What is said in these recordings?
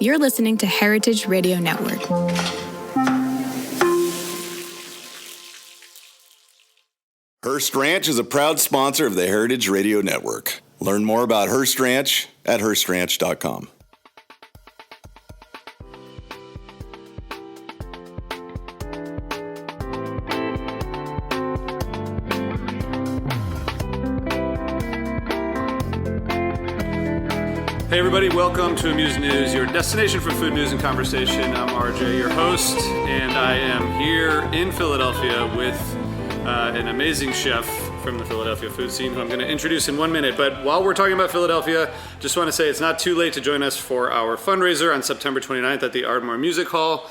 You're listening to Heritage Radio Network. Hearst Ranch is a proud sponsor of the Heritage Radio Network. Learn more about Hearst Ranch at HearstRanch.com. Hey everybody, welcome to Amuse News, your destination for food news and conversation. I'm RJ, your host, and I am here in Philadelphia with an amazing chef from the Philadelphia food scene who I'm going to introduce in 1 minute. But while we're talking about Philadelphia, just want to say it's not too late to join us for our fundraiser on September 29th at the Ardmore Music Hall.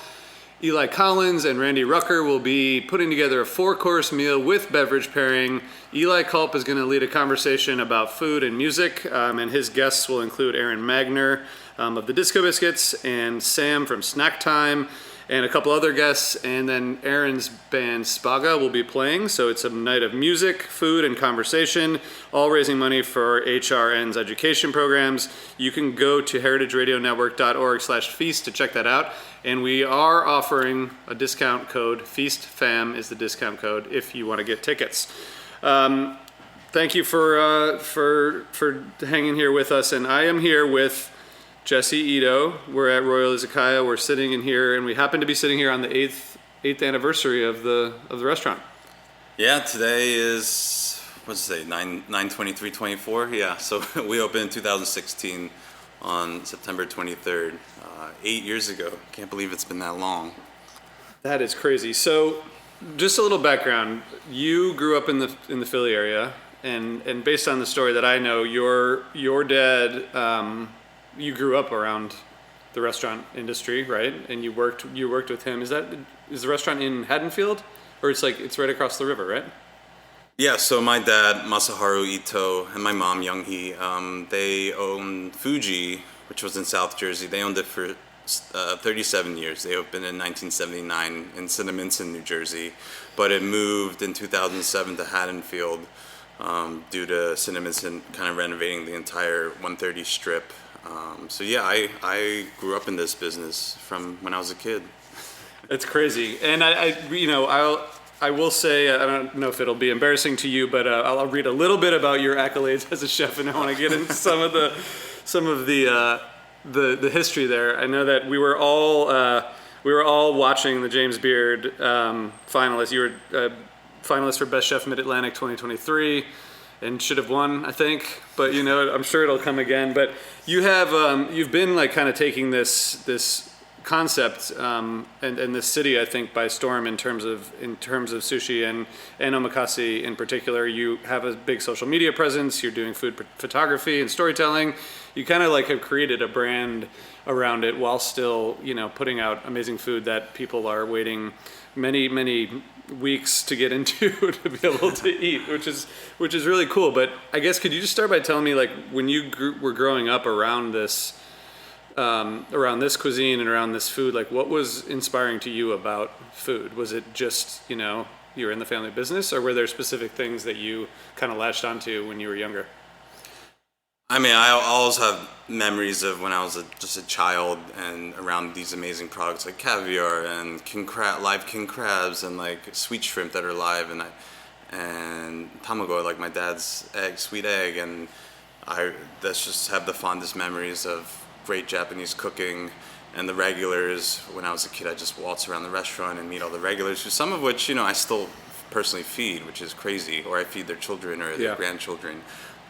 Eli Collins and Randy Rucker will be putting together a 4-course meal with beverage pairing. Eli Culp is going to lead a conversation about food and music, and his guests will include Aaron Magner of the Disco Biscuits and Sam from Snack Time and a couple other guests, and then Aaron's band Spaga will be playing. So it's a night of music, food, and conversation, all raising money for HRN's education programs. You can go to heritageradionetwork.org/feast to check that out. And we are offering a discount code. FeastFam is the discount code if you want to get tickets. Thank you for hanging here with us. And I am here with Jesse Ito. We're at Royal Izakaya. We're sitting in here, and we happen to be sitting here on the eighth anniversary of the restaurant. Yeah, today is, what's today, 9/23/24? Yeah, so we opened in 2016 on September 23rd, 8 years ago. Can't believe it's been that long. That is crazy. So just a little background. You grew up in the Philly area, and based on the story that I know, your dad, you grew up around the restaurant industry, right? And you worked with him. Is the restaurant in Haddonfield, or it's right across the river, right? Yeah, so my dad, Masaharu Ito, and my mom, Young-hee, they owned Fuji, which was in South Jersey. They owned it for 37 years. They opened in 1979 in Cinnaminson, New Jersey, but it moved in 2007 to Haddonfield due to Cinnaminson kind of renovating the entire 130 strip. So yeah, I grew up in this business from when I was a kid. It's crazy, and I will say, I don't know if it'll be embarrassing to you, but I'll read a little bit about your accolades as a chef, and I want to get into some of the history there. I know that we were all watching the James Beard finalists. You were finalist for Best Chef Mid-Atlantic 2023, and should have won, I think. But I'm sure it'll come again. But you have you've been kind of taking this concept and this city, I think, by storm in terms of sushi and omakase in particular. You have a big social media presence. You're doing food photography and storytelling. You kind of have created a brand around it while still putting out amazing food that people are waiting many weeks to get into to be able to eat, which is really cool. But I guess, could you just start by telling me, when you were growing up around this cuisine and around this food, what was inspiring to you about food? Was it just, you were in the family business, or were there specific things that you kind of latched onto when you were younger? I mean, I always have memories of when I was just a child and around these amazing products like caviar and live king crabs and sweet shrimp that are live and tamago, my dad's sweet egg, and that's just have the fondest memories of great Japanese cooking and the regulars. When I was a kid, I just waltz around the restaurant and meet all the regulars, some of which I still personally feed, which is crazy, or I feed their children or their grandchildren.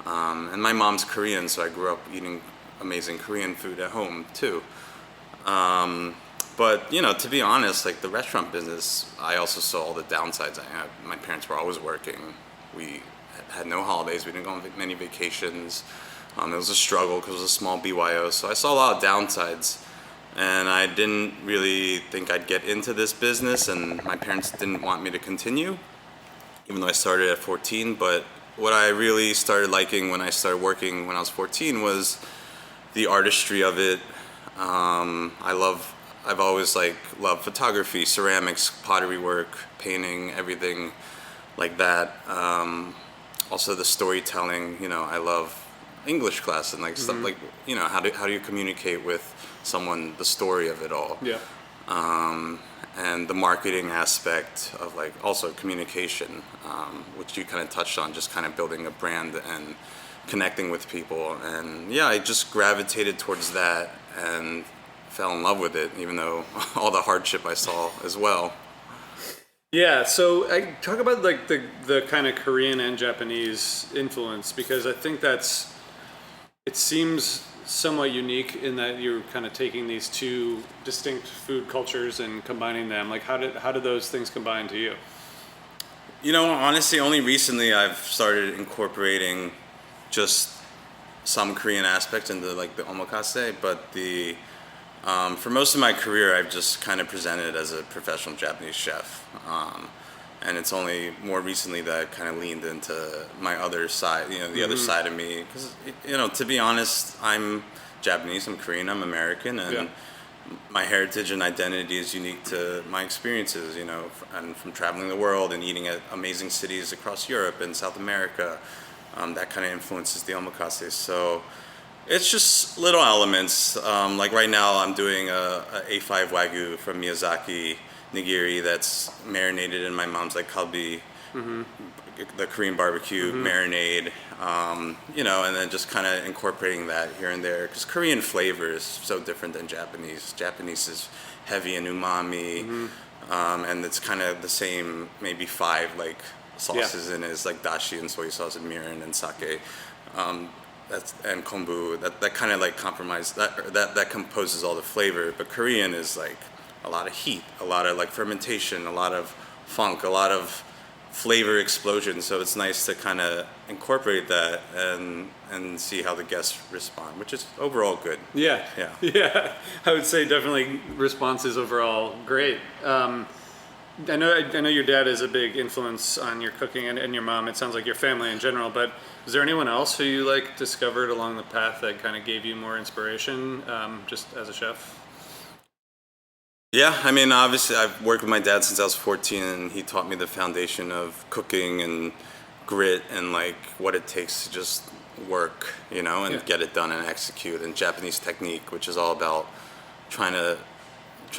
And my mom's Korean, so I grew up eating amazing Korean food at home too. But to be honest, the restaurant business, I also saw all the downsides. My parents were always working. We had no holidays. We didn't go on many vacations. It was a struggle because it was a small BYO. So I saw a lot of downsides, and I didn't really think I'd get into this business, and my parents didn't want me to continue, even though I started at 14. But what I really started liking when I started working when I was 14 was the artistry of it. I've always loved photography, ceramics, pottery work, painting, everything like that. Also the storytelling, I love English class and like stuff like, you know, how do you communicate with someone the story of it all. Yeah. And the marketing aspect of like also communication, which you kind of touched on, just kind of building a brand and connecting with people. And yeah, I just gravitated towards that and fell in love with it, even though all the hardship I saw as well. Yeah, so I talk about like the kind of Korean and Japanese influence, because I think it seems somewhat unique in that you're kind of taking these two distinct food cultures and combining them. Like how did those things combine to you? You know, honestly, only recently I've started incorporating just some Korean aspects into like the omakase, but for most of my career, I've just kind of presented as a professional Japanese chef. And it's only more recently that I kind of leaned into my other side, you know, the other side of me. Because, you know, to be honest, I'm Japanese, I'm Korean, I'm American, and my heritage and identity is unique to my experiences, you know, and from traveling the world and eating at amazing cities across Europe and South America. That kind of influences the omakase. So it's just little elements. Like right now, I'm doing a A5 Wagyu from Miyazaki nigiri that's marinated in my mom's like kalbi, the Korean barbecue marinade, you know, and then just kind of incorporating that here and there, because Korean flavor is so different than Japanese. Japanese is heavy in umami, and it's kind of the same, maybe 5 like sauces in it, is like dashi and soy sauce and mirin and sake. And kombu, that kind of like compromise that composes all the flavor. But Korean is like a lot of heat, a lot of like fermentation, a lot of funk, a lot of flavor explosion. So it's nice to kind of incorporate that and see how the guests respond, which is overall good. Yeah. I would say definitely response is overall great. I know your dad is a big influence on your cooking and your mom. It sounds like your family in general, but is there anyone else who you like discovered along the path that kind of gave you more inspiration, just as a chef? Yeah, I mean, obviously I've worked with my dad since I was 14, and he taught me the foundation of cooking and grit and like what it takes to just work, you know, and get it done and execute, and Japanese technique, which is all about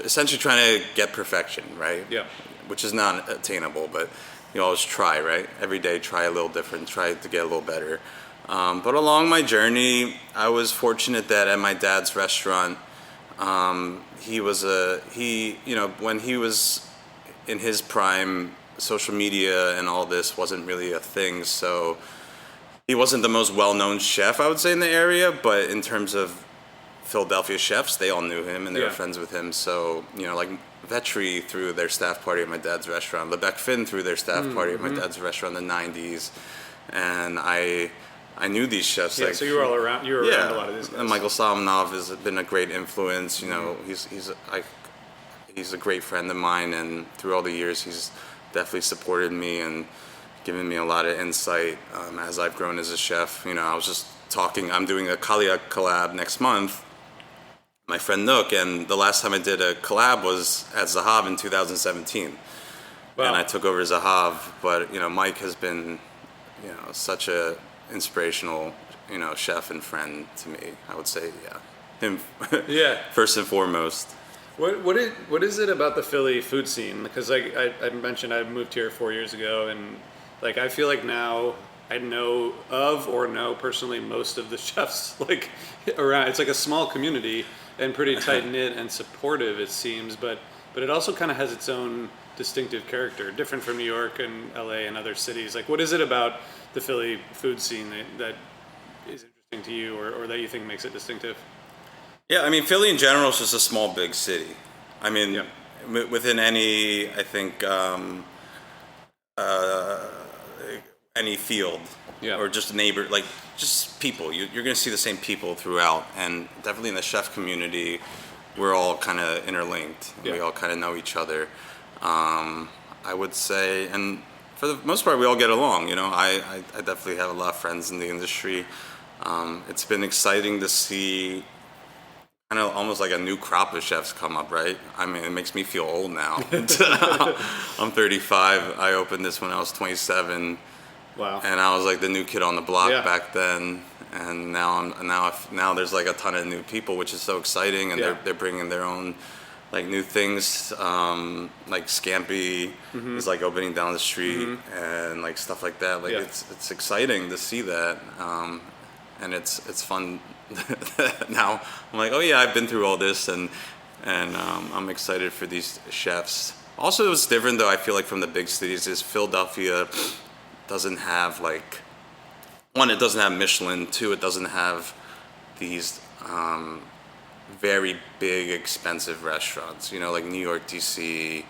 essentially trying to get perfection, right? Yeah. Which is not attainable, but you always try, right? Every day, try a little different, try to get a little better. But along my journey, I was fortunate that at my dad's restaurant, you know, when he was in his prime, social media and all this wasn't really a thing. So he wasn't the most well-known chef, I would say, in the area, but in terms of Philadelphia chefs, they all knew him and they were friends with him. So, you know, like Vetri threw their staff party at my dad's restaurant. Lebec Finn threw their staff party at my dad's restaurant in the 90s. And I knew these chefs. Yeah, like, so you were all around. You were around a lot of these guys. And Michael Solomonov has been a great influence. You know, he's a great friend of mine, and through all the years, he's definitely supported me and given me a lot of insight as I've grown as a chef. You know, I was just talking. I'm doing a Kalia collab next month. My friend Nook, and the last time I did a collab was at Zahav in 2017. Wow. And I took over Zahav, but you know, Mike has been, you know, such a inspirational, you know, chef and friend to me. I would say, him. First and foremost. What is it about the Philly food scene? Because I mentioned I moved here 4 years ago, and like I feel like now I know personally most of the chefs like around. It's like a small community and pretty tight knit and supportive, it seems, but it also kind of has its own distinctive character, different from New York and LA and other cities. Like, what is it about the Philly food scene that is interesting to you, or that you think makes it distinctive? Yeah, I mean, Philly in general is just a small, big city. I mean, within any, I think, any field, or just neighbor, like just people. You're going to see the same people throughout, and definitely in the chef community, we're all kind of interlinked. We all kind of know each other. I would say, and for the most part, we all get along. You know, I definitely have a lot of friends in the industry. It's been exciting to see kind of almost like a new crop of chefs come up, right? I mean, it makes me feel old now. I'm 35. I opened this when I was 27. Wow. And I was like the new kid on the block back then. and now there's like a ton of new people, which is so exciting, and they're bringing their own like new things, like Scampi is like opening down the street and like stuff like that. Like it's exciting to see that, and it's fun. Now I'm like, oh yeah, I've been through all this, and I'm excited for these chefs. Also, what's different though, I feel like from the big cities is Philadelphia doesn't have like, one, it doesn't have Michelin. Two, it doesn't have these very big, expensive restaurants. You know, like New York, DC,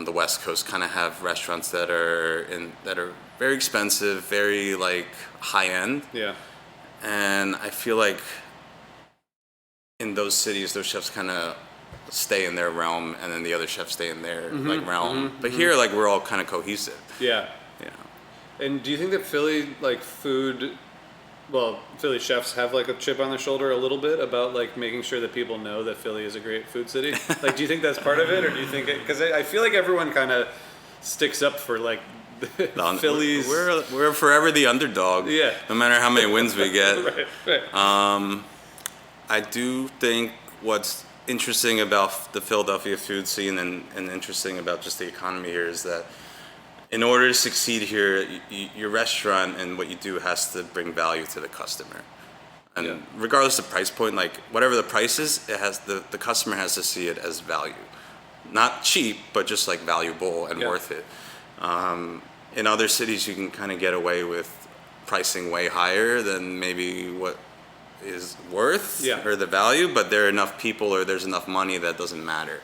the West Coast kind of have restaurants that are very expensive, very like high end. Yeah. And I feel like in those cities, those chefs kind of stay in their realm, and then the other chefs stay in their like realm. But here, like, we're all kind of cohesive. Yeah. Yeah. And do you think that Philly Philly chefs have like a chip on their shoulder a little bit about like making sure that people know that Philly is a great food city? Like, do you think that's part of it, or do you think because I feel like everyone kind of sticks up for like Philly's. We're forever the underdog. Yeah. No matter how many wins we get. Right. I do think what's interesting about the Philadelphia food scene and interesting about just the economy here is that in order to succeed here, your restaurant and what you do has to bring value to the customer. And regardless of price point, like whatever the price is, it has the customer has to see it as value. Not cheap, but just like valuable and worth it. In other cities, you can kind of get away with pricing way higher than maybe what is worth or the value, but there are enough people or there's enough money that doesn't matter.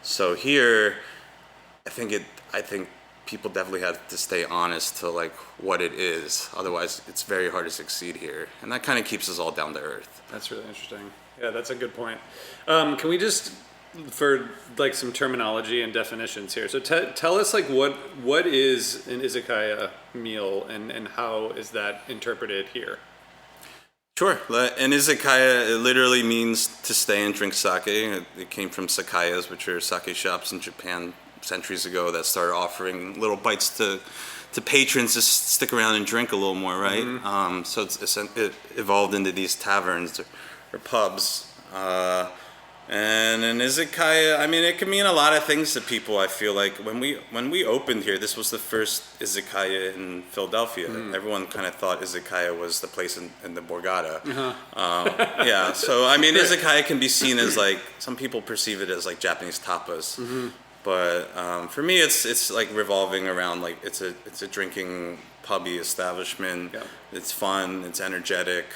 So here, I think people definitely have to stay honest to like what it is. Otherwise, it's very hard to succeed here, and that kind of keeps us all down to earth. That's really interesting. Yeah, that's a good point. Can we just, for like some terminology and definitions here, so tell us like what is an izakaya meal and how is that interpreted here? Sure. An izakaya, it literally means to stay and drink sake. It came from sakayas, which are sake shops in Japan centuries ago that started offering little bites to patrons to stick around and drink a little more, right? So it evolved into these taverns or pubs. And an izakaya, I mean, it can mean a lot of things to people. I feel like when we opened here, this was the first izakaya in Philadelphia. Everyone kind of thought izakaya was the place in the Borgata. Yeah, so I mean, izakaya can be seen as like, some people perceive it as like Japanese tapas. But for me, it's like revolving around like it's a drinking pubby establishment. Yeah. It's fun. It's energetic.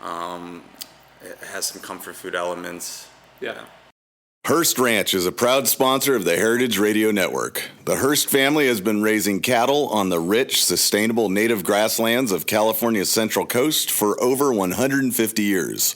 It has some comfort food elements. Yeah. Hearst Ranch is a proud sponsor of the Heritage Radio Network. The Hearst family has been raising cattle on the rich, sustainable native grasslands of California's Central Coast for over 150 years.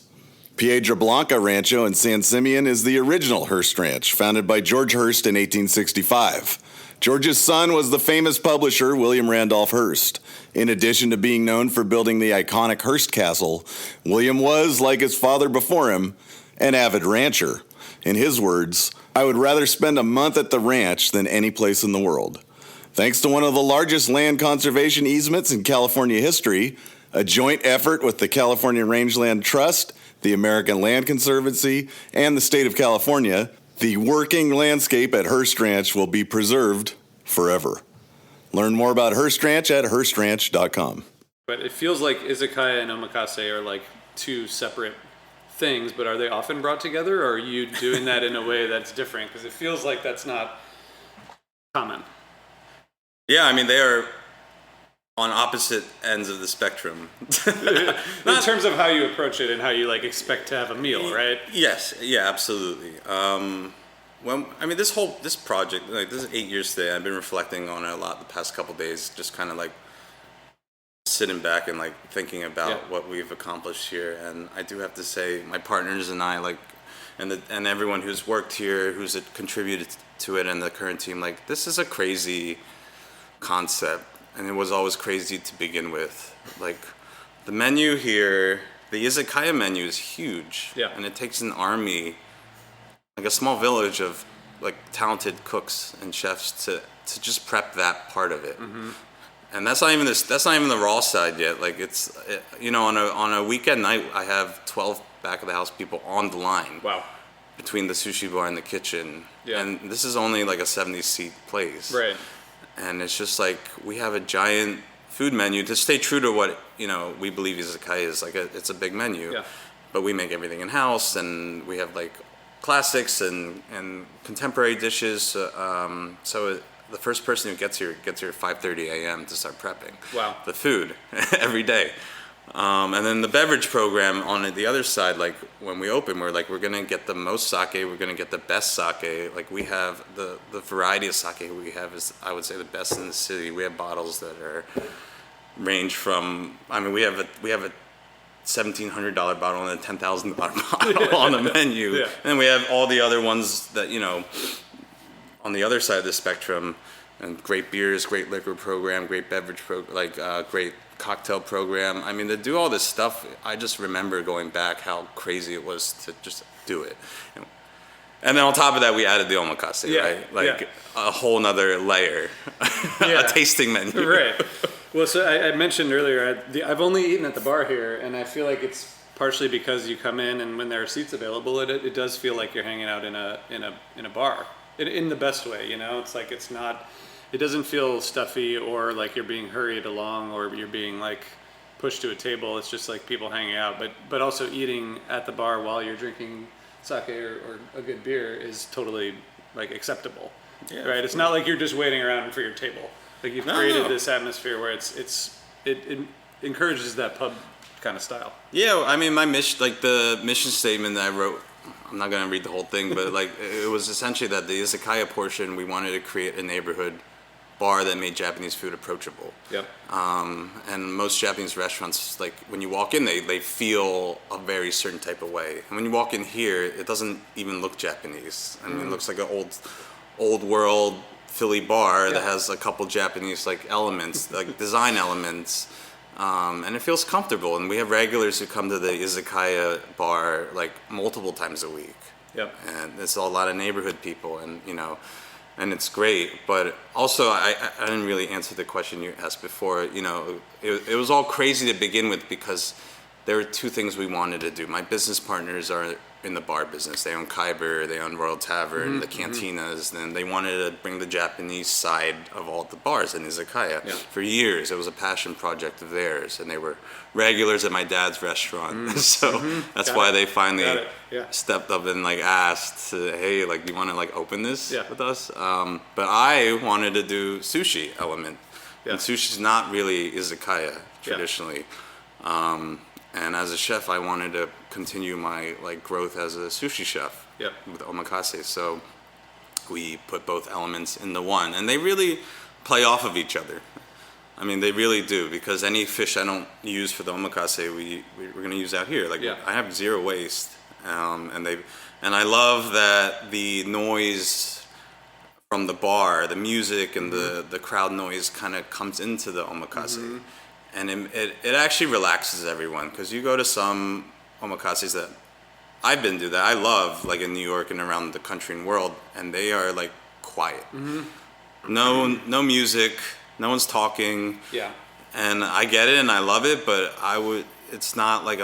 Piedra Blanca Rancho in San Simeon is the original Hearst Ranch, founded by George Hearst in 1865. George's son was the famous publisher William Randolph Hearst. In addition to being known for building the iconic Hearst Castle, William was, like his father before him, an avid rancher. In his words, "I would rather spend a month at the ranch than any place in the world." Thanks to one of the largest land conservation easements in California history, a joint effort with the California Rangeland Trust, the American Land Conservancy, and the state of California, the working landscape at Hearst Ranch will be preserved forever. Learn more about Hearst Ranch at HearstRanch.com. But it feels like izakaya and omakase are like two separate things, but are they often brought together, or are you doing that in a way that's different? Because it feels like that's not common. Yeah, I mean, they are on opposite ends of the spectrum. In terms of how you approach it and how you like expect to have a meal, right? Yes, yeah, absolutely. This project, like this is 8 years today. I've been reflecting on it a lot the past couple days, just kind of like sitting back and like thinking about what we've accomplished here. And I do have to say, my partners and I, like, and everyone who's worked here, who's contributed to it, and the current team, like, this is a crazy concept, and it was always crazy to begin with. Like, the menu here, the izakaya menu is huge, and it takes an army, like a small village of like talented cooks and chefs to just prep that part of it. And that's not even the raw side yet. Like on a weekend night, I have 12 back of the house people on the line. Wow. Between the sushi bar and the kitchen. Yeah. And this is only like a 70-seat place. Right. And it's just like we have a giant food menu to stay true to what we believe izakaya is. Like it's a big menu. Yeah. But we make everything in house, and we have like classics and contemporary dishes. So the first person who gets here at 5:30 a.m. to start prepping. Wow. The food every day. And then the beverage program on the other side, like when we open, we're gonna get the most sake, we're gonna get the best sake. Like we have the variety of sake we have is, I would say, the best in the city. We have bottles that range from, we have a $1,700 bottle and a $10,000 bottle on the menu. Yeah. And we have all the other ones that, on the other side of the spectrum, and great beers, great liquor program, great beverage great cocktail program. To do all this stuff, I just remember going back how crazy it was to just do it. And then on top of that, we added the omakase, right? A whole nother layer, a tasting menu. Right. Well, so I mentioned earlier, I've only eaten at the bar here, and I feel like it's partially because you come in and when there are seats available, it does feel like you're hanging out in a bar, in the best way. It's like it doesn't feel stuffy or like you're being hurried along or you're being like pushed to a table. It's just like people hanging out, but also eating at the bar while you're drinking sake or a good beer is totally like acceptable. Yeah, right? It's not like you're just waiting around for your table. Like you've created this atmosphere where it encourages that pub kind of style. Yeah, my mission, like the mission statement that I wrote, I'm not gonna read the whole thing, but like it was essentially that the izakaya portion, we wanted to create a neighborhood bar that made Japanese food approachable. Yep. And most Japanese restaurants, like when you walk in, they feel a very certain type of way. And when you walk in here, it doesn't even look Japanese. It looks like an old world Philly bar that has a couple Japanese like elements, like design elements, and it feels comfortable. And we have regulars who come to the izakaya bar like multiple times a week. Yep. And it's a lot of neighborhood people, and and it's great. But also, I didn't really answer the question you asked before. It was all crazy to begin with because there were two things we wanted to do. My business partners are in the bar business. They own Kaiber, they own Royal Tavern, the cantinas, and they wanted to bring the Japanese side of all the bars in izakaya. Yeah. For years, it was a passion project of theirs, and they were regulars at my dad's restaurant. So that's why they finally stepped up and like asked, hey, like, do you want to like open this with us? But I wanted to do sushi element. And sushi's not really izakaya traditionally. And as a chef, I wanted to continue my like growth as a sushi chef with omakase. So we put both elements into one, and they really play off of each other. They really do, because any fish I don't use for the omakase, we're gonna use out here. Like I have zero waste, and I love that the noise from the bar, the music and the crowd noise kind of comes into the omakase. And it actually relaxes everyone, because you go to some omakases that I've been to that I love, like in New York and around the country and world, and they are like quiet. No music, no one's talking. Yeah. And I get it and I love it, but it's not like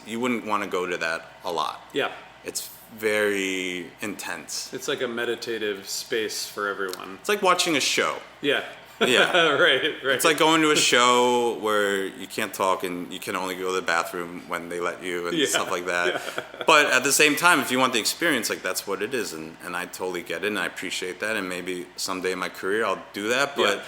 you wouldn't want to go to that a lot. Yeah. It's very intense. It's like a meditative space for everyone. It's like watching a show. Yeah. Yeah. Right. It's like going to a show where you can't talk and you can only go to the bathroom when they let you and stuff like that. Yeah. But at the same time, if you want the experience, like that's what it is. And I totally get it and I appreciate that. And maybe someday in my career I'll do that. But,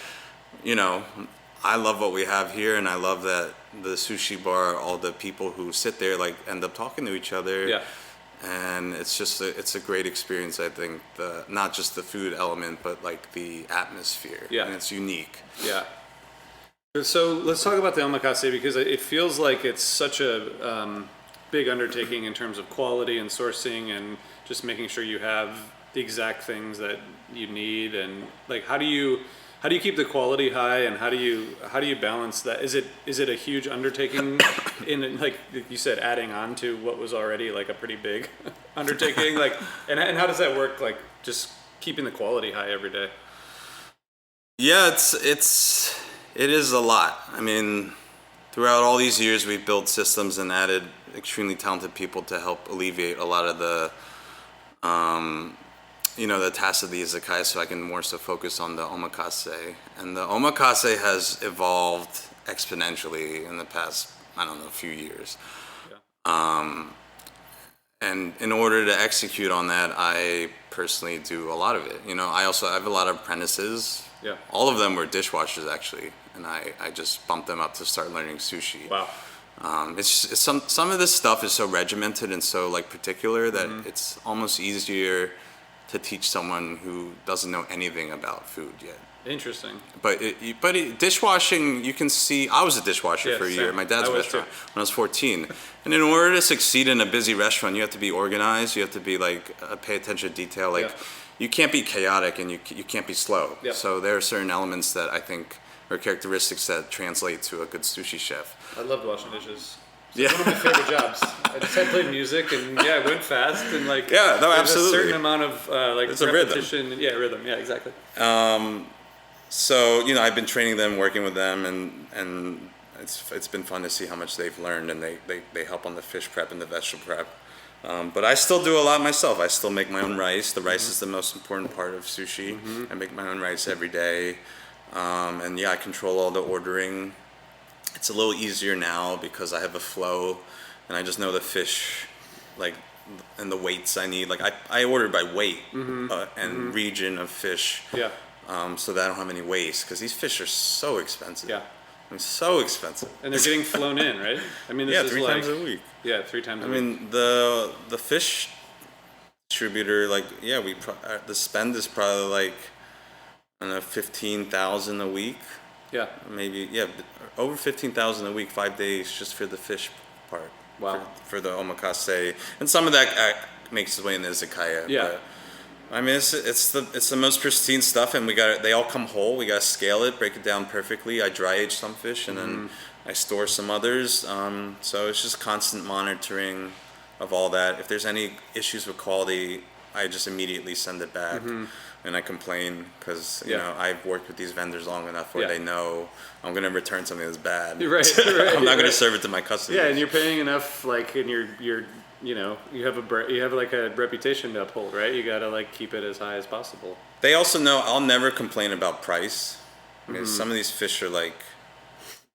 I love what we have here, and I love that the sushi bar, all the people who sit there like end up talking to each other. Yeah. And it's just it's a great experience, I think. Not just the food element, but like the atmosphere. Yeah. And it's unique. Yeah. So let's talk about the omakase, because it feels like it's such a big undertaking in terms of quality and sourcing and just making sure you have the exact things that you need. And like, how do you keep the quality high, and how do you balance that? Is it a huge undertaking in, like you said, adding on to what was already like a pretty big undertaking? Like, and how does that work? Like, just keeping the quality high every day? Yeah, it's It is a lot. I mean, throughout all these years, we've built systems and added extremely talented people to help alleviate a lot of the, the tasks of the izakaya, so I can more so focus on the omakase. And the omakase has evolved exponentially in the past, few years. Yeah. And in order to execute on that, I personally do a lot of it. I have a lot of apprentices. Yeah. All of them were dishwashers, actually, and I just bumped them up to start learning sushi. Wow. It's some of this stuff is so regimented and so particular that it's almost easier to teach someone who doesn't know anything about food yet. Interesting. But dishwashing, you can see. I was a dishwasher for a year at my dad's restaurant when I was 14. And in order to succeed in a busy restaurant, you have to be organized. You have to be pay attention to detail. You can't be chaotic and you can't be slow. Yep. So there are certain elements that I think are characteristics that translate to a good sushi chef. I loved washing dishes. Yeah. One of my favorite jobs. I just had played music and it went fast and yeah, no, there's absolutely. a certain amount of it's repetition. A rhythm. Yeah, rhythm. Yeah, exactly. So I've been training them, working with them, and it's been fun to see how much they've learned, and they help on the fish prep and the vegetable prep. But I still do a lot myself. I still make my own rice. The rice is the most important part of sushi. I make my own rice every day, and I control all the ordering. It's a little easier now because I have a flow, and I just know the fish, and the weights I need. I order by weight and region of fish. Yeah. So that I don't have any waste, because these fish are so expensive. Yeah. So expensive. And they're getting flown in, right? I mean, this is 3 times a week. Yeah, 3 times a week. I mean, the fish distributor, the spend is probably $15,000 a week. Yeah. Maybe, over $15,000 a week, 5 days just for the fish part. Wow. For the omakase, and some of that makes its way in the izakaya. Yeah. But, I mean, it's the most pristine stuff, and they all come whole. We gotta scale it, break it down perfectly. I dry age some fish, and then I store some others. So it's just constant monitoring of all that. If there's any issues with quality, I just immediately send it back, and I complain because I've worked with these vendors long enough where they know I'm gonna return something that's bad. Right. I'm not gonna serve it to my customers. Yeah, and you're paying enough, and you're you have a reputation to uphold, right? You gotta keep it as high as possible. They also know I'll never complain about price. I mean, some of these fish are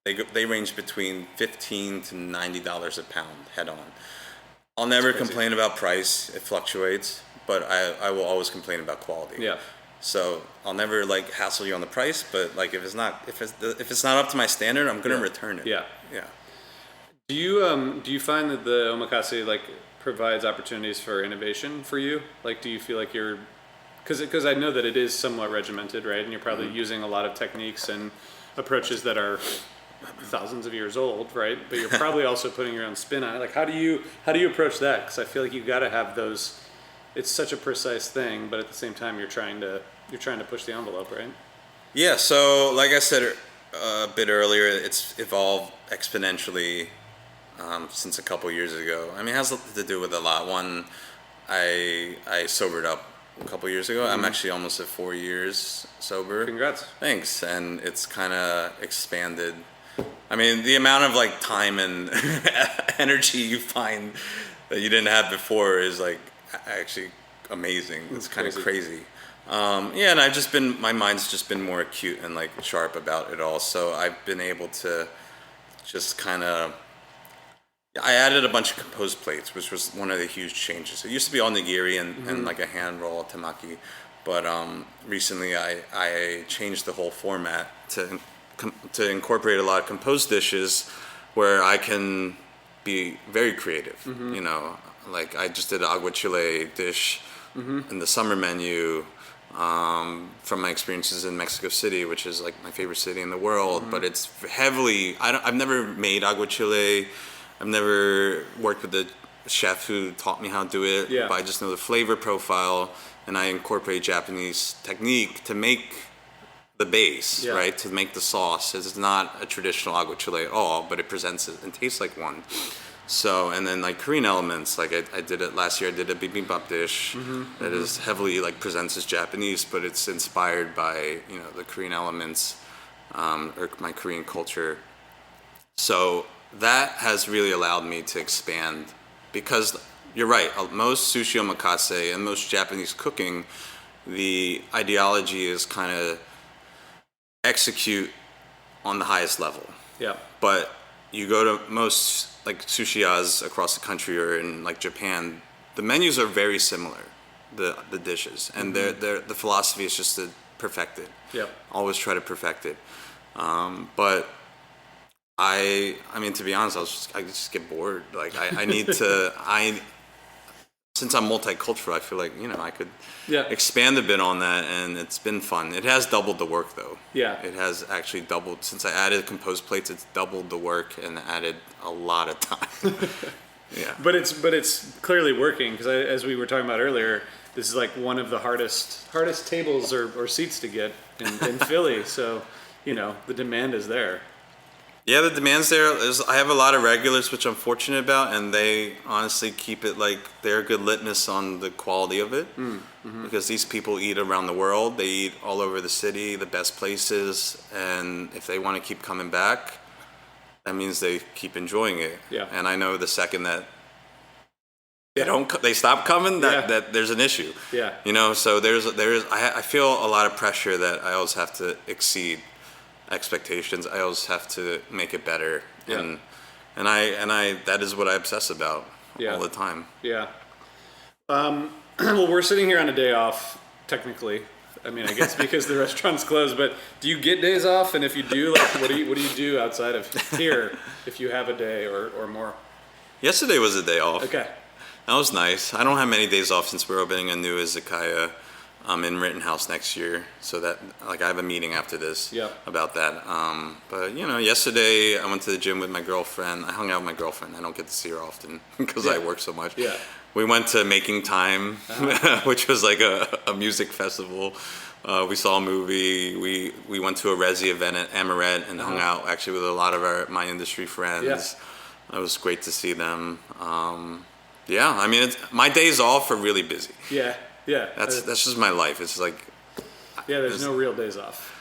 they range between $15 to $90 a pound head on. I'll never complain about price. It fluctuates, but I will always complain about quality. Yeah. So I'll never hassle you on the price, but if it's not up to my standard, I'm gonna return it. Yeah. Yeah. Do you find that the omakase provides opportunities for innovation for you? Do you feel like you're, because I know that it is somewhat regimented, right? And you're probably using a lot of techniques and approaches that are thousands of years old, right? But you're probably also putting your own spin on it. How do you approach that? Because I feel like you've got to have those. It's such a precise thing, but at the same time, you're trying to push the envelope, right? Yeah. So like I said a bit earlier, it's evolved exponentially. Since a couple years ago. I mean, it has to do with a lot. One, I sobered up a couple years ago. I'm actually almost at 4 years sober. Congrats. Thanks. And it's kind of expanded. I mean, the amount of time and energy you find that you didn't have before is actually amazing. It's kind of crazy. And my mind's just been more acute and sharp about it all. So I've been able to just kind of, I added a bunch of composed plates, which was one of the huge changes. It used to be all nigiri and a hand roll temaki, but recently I changed the whole format to incorporate a lot of composed dishes where I can be very creative. I just did an aguachile dish in the summer menu from my experiences in Mexico City, which is my favorite city in the world, but it's heavily, I've never made aguachile. I've never worked with the chef who taught me how to do it, but I just know the flavor profile, and I incorporate Japanese technique to make the base, right? To make the sauce. It's not a traditional aguachile at all, but it presents it and tastes like one. So, and then Korean elements, I did it last year. I did a bibimbap dish that is heavily presents as Japanese, but it's inspired by the Korean elements. or my Korean culture. So that has really allowed me to expand, because you're right, most sushi omakase and most Japanese cooking, the ideology is kind of execute on the highest level. Yeah. But you go to most like sushiyas across the country or in like Japan, the menus are very similar, the dishes, and the philosophy is just to perfect it. Yep. Always try to perfect it. But I mean, to be honest, I just get bored. Like I need to, since I'm multicultural, I feel like, I could expand a bit on that, and it's been fun. It has doubled the work though. Yeah. It has actually doubled. Since I added composed plates, it's doubled the work and added a lot of time. Yeah. But it's clearly working, because as we were talking about earlier, this is like one of the hardest tables or seats to get in Philly. So, the demand is there. Yeah, the demand's there. I have a lot of regulars, which I'm fortunate about, and they honestly keep it like they're a good litmus on the quality of it. Because these people eat around the world. They eat all over the city, the best places, and if they want to keep coming back, that means they keep enjoying it. Yeah. And I know the second that they stop coming, that there's an issue. Yeah. So I feel a lot of pressure that I always have to exceed expectations. I always have to make it better. Yeah. And I that is what I obsess about Yeah. all the time. Yeah. Well, we're sitting here on a day off, technically. I mean, I guess because the restaurant's closed, but do you get days off? And if you do, like, what do you do outside of here if you have a day or more? Yesterday was a day off. Okay. That was nice. I don't have many days off since we're opening a new izakaya in Rittenhouse next year. So that, like, I have a meeting after this about that. But, yesterday I went to the gym with my girlfriend. I hung out with my girlfriend. I don't get to see her often because I work so much. Yeah. We went to Making Time, which was like a music festival. We saw a movie. We went to a Resi event at Amaret and hung out actually with a lot of my industry friends. Yeah. It was great to see them. I mean, my days off are really busy. Yeah, yeah. That's just my life. It's like... Yeah, there's no real days off.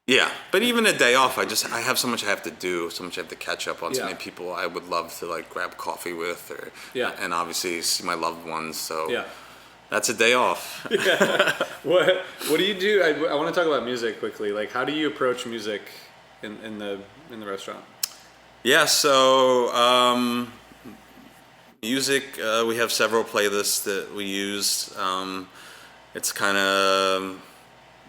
Yeah, but even a day off, I have so much I have to do, so much I have to catch up on, so Yeah. many people I would love to like grab coffee with, and obviously see my loved ones. So Yeah. that's a day off. What do you do? I want to talk about music quickly. Like, how do you approach music in the restaurant? Yeah, so music, we have several playlists that we use. It's kind of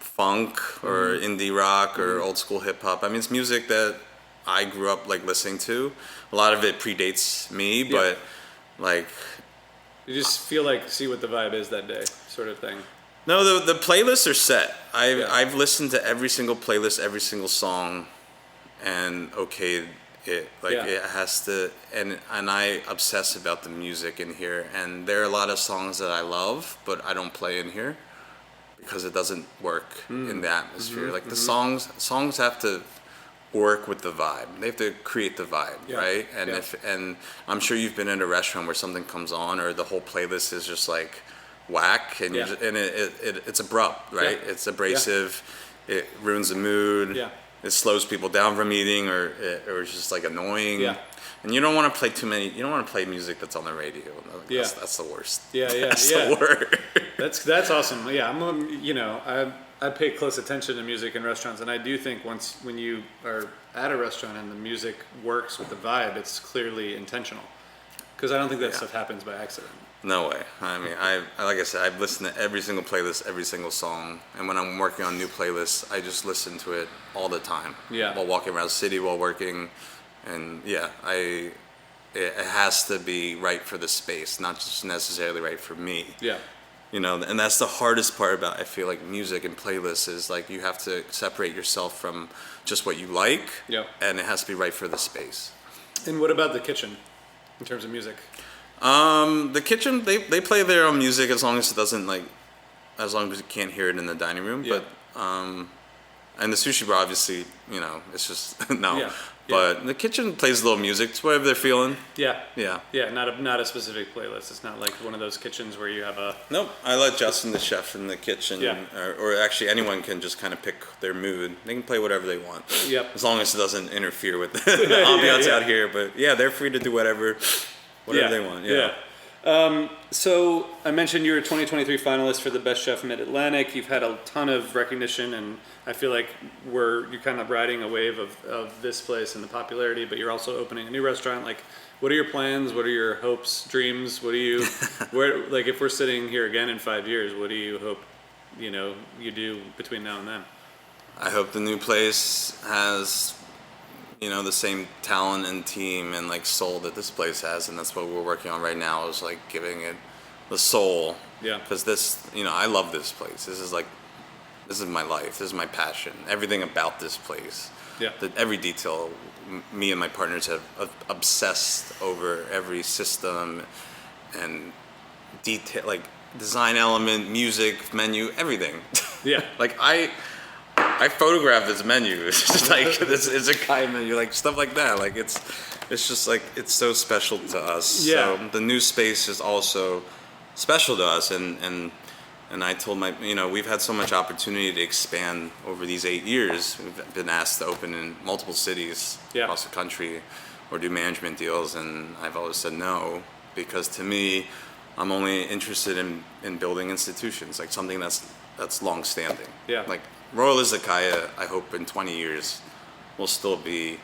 funk or indie rock or old school hip hop. I mean, it's music that I grew up like listening to. A lot of it predates me, but like... You just feel like, see what the vibe is that day, sort of thing. No, the playlists are set. I've listened to every single playlist, every single song, and okayed it. Like it has to, and I obsess about the music in here. And there are a lot of songs that I love, but I don't play in here because it doesn't work in the atmosphere. Like the songs have to work with the vibe. They have to create the vibe, right? And and I'm sure you've been in a restaurant where something comes on, or the whole playlist is just like whack, and it's abrupt, right? Yeah. It's abrasive. Yeah. It ruins the mood. Yeah. It slows people down from eating, or it's just like annoying. Yeah. And you don't want to play too many. You don't want to play music that's on the radio. That's the worst. Yeah, that's the That's worst. that's awesome. Yeah, I pay close attention to music in restaurants, and I do think when you are at a restaurant and the music works with the vibe, it's clearly intentional. Because I don't think that stuff happens by accident. No way. I mean, like I said, I've listened to every single playlist, every single song, and when I'm working on new playlists, I just listen to it all the time. Yeah. While walking around the city, while working, and it has to be right for the space, not just necessarily right for me. Yeah. And that's the hardest part about, I feel like, music and playlists is like you have to separate yourself from just what you like, and it has to be right for the space. And what about the kitchen, in terms of music? The kitchen, they play their own music as long as it doesn't as long as you can't hear it in the dining room. Yeah. But and the sushi bar, obviously, it's just no. Yeah. But the kitchen plays a little music. It's whatever they're feeling. Yeah. Yeah. Yeah, not a specific playlist. It's not like one of those kitchens where you have a... Nope. I let Justin, the chef in the kitchen, Yeah. or actually anyone can just kind of pick their mood. They can play whatever they want. Yep. As long as it doesn't interfere with the ambiance out here. But yeah, they're free to do whatever they want. Yeah. So I mentioned you were a 2023 finalist for the Best Chef Mid-Atlantic. You've had a ton of recognition, and I feel like you're kind of riding a wave of this place and the popularity, but you're also opening a new restaurant. Like, what are your plans? What are your hopes, dreams? What do you, like if we're sitting here again in 5 years, what do you hope, you do between now and then? I hope the new place has, the same talent and team and like soul that this place has, and that's what we're working on right now, is like giving it the soul. Yeah. Because this, I love this place. This is my life. This is my passion. Everything about this place. Yeah. Every detail. Me and my partners have obsessed over every system and detail, like design element, music, menu, everything. Yeah. Like I photographed this menu. It's just like it's a Kai menu, like stuff like that. Like it's just like it's so special to us. Yeah. So the new space is also special to us, and I told we've had so much opportunity to expand over these 8 years. We've been asked to open in multiple cities across the country or do management deals, and I've always said no, because to me, I'm only interested in building institutions, like something that's long standing. Yeah. Like Royal Izakaya, I hope in 20 years will still be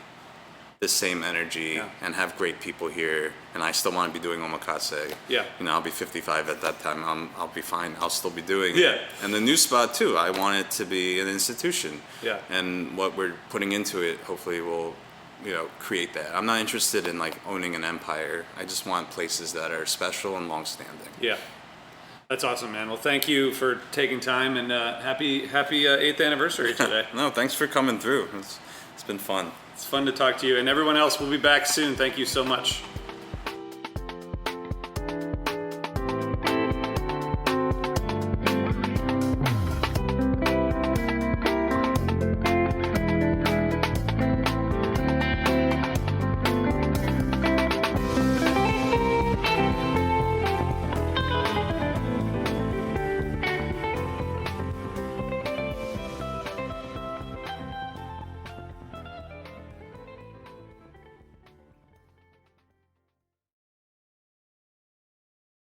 the same energy and have great people here, and I still want to be doing omakase. Yeah. I'll be 55 at that time. I'll be fine. I'll still be doing it. Yeah. And the new spot too, I want it to be an institution. Yeah. And what we're putting into it hopefully will, create that. I'm not interested in like owning an empire. I just want places that are special and long-standing. Yeah. That's awesome, man. Well, thank you for taking time, and happy 8th anniversary today. No, thanks for coming through. It's been fun. It's fun to talk to you, and everyone else, we'll be back soon. Thank you so much.